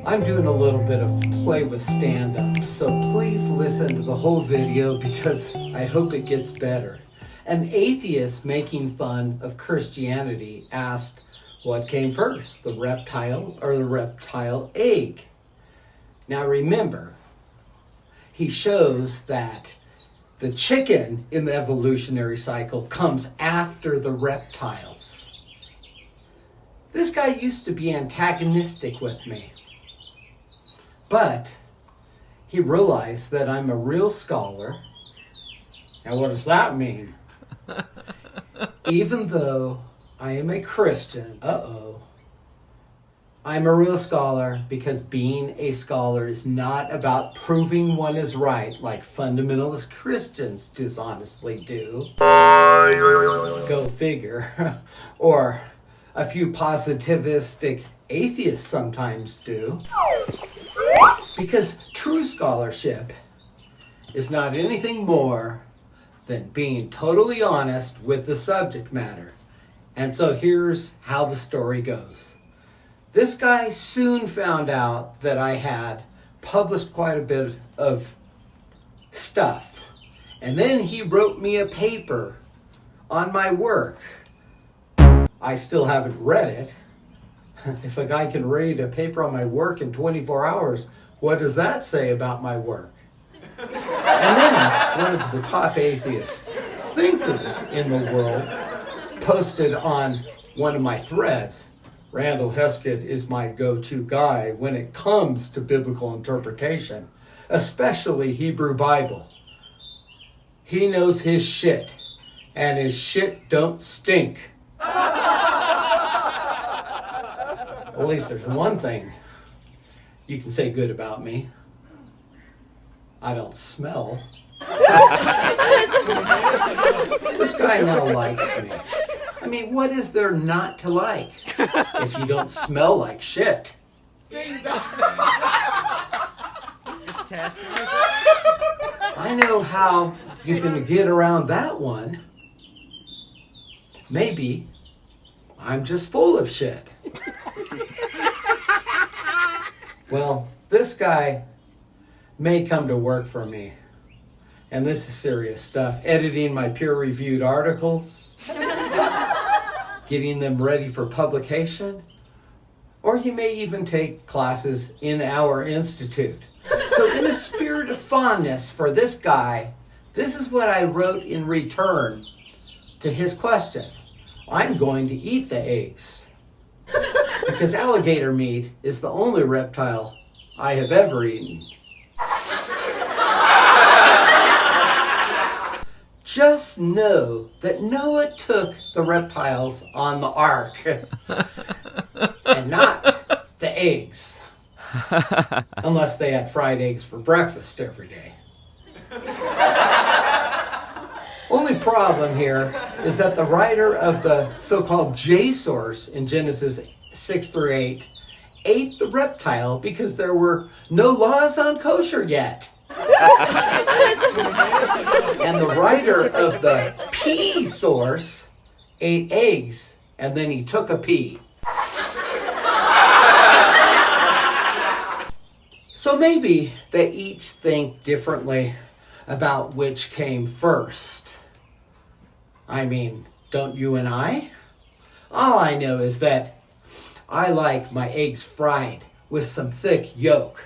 I'm doing a little bit of play with stand-up, so please listen to the whole video because I hope it gets better. An atheist making fun of Christianity asked, what came first, the reptile or the reptile egg? Now remember, he shows that the chicken in the evolutionary cycle comes after the reptiles. This guy used to be antagonistic with me, but he realized that I'm a real scholar. And what does that mean? Even though I am a Christian, I'm a real scholar because being a scholar is not about proving one is right like fundamentalist Christians dishonestly do. Go figure. Or a few positivistic atheists sometimes do. Because true scholarship is not anything more than being totally honest with the subject matter. And so here's how the story goes. This guy soon found out that I had published quite a bit of stuff. And then he wrote me a paper on my work. I still haven't read it. If a guy can read a paper on my work in 24 hours, what does that say about my work? And then one of the top atheist thinkers in the world posted on one of my threads, Randall Heskett is my go-to guy when it comes to biblical interpretation, especially Hebrew Bible. He knows his shit, and his shit don't stink. At least there's one thing you can say good about me. I don't smell. This guy now likes me. I mean, what is there not to like if you don't smell like shit? I know how you can get around that one. Maybe I'm just full of shit. Well, this guy may come to work for me. And this is serious stuff. Editing my peer-reviewed articles, getting them ready for publication, or he may even take classes in our institute. So in a spirit of fondness for this guy, this is what I wrote in return to his question. I'm going to eat the eggs. Because alligator meat is the only reptile I have ever eaten. Just know that Noah took the reptiles on the ark and not the eggs. Unless they had fried eggs for breakfast every day. Only problem here is that the writer of the so-called J source in Genesis 6-8 ate the reptile because there were no laws on kosher yet. And the writer of the P source ate eggs and then he took a pee. So maybe they each think differently about which came first. I mean, don't you and I? All I know is that I like my eggs fried with some thick yolk.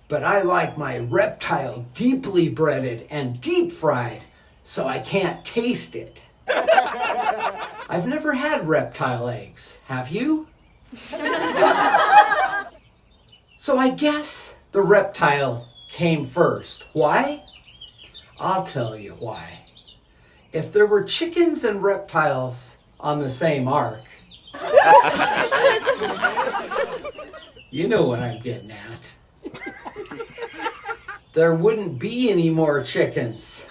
But I like my reptile deeply breaded and deep fried, so I can't taste it. I've never had reptile eggs, have you? So I guess the reptile came first. Why? I'll tell you why. If there were chickens and reptiles on the same ark, you know what I'm getting at. There wouldn't be any more chickens.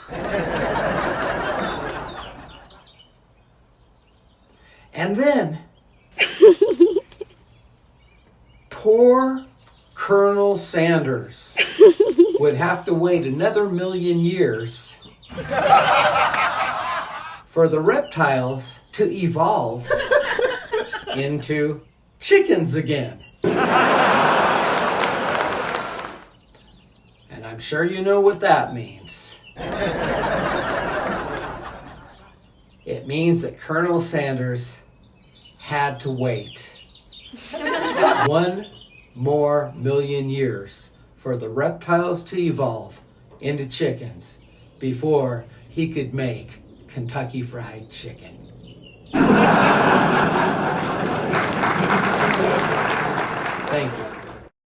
And then, poor Colonel Sanders would have to wait another million years for the reptiles to evolve into chickens again. I'm sure you know what that means. It means that Colonel Sanders had to wait 1 more million years for the reptiles to evolve into chickens before he could make Kentucky Fried Chicken. Thank you.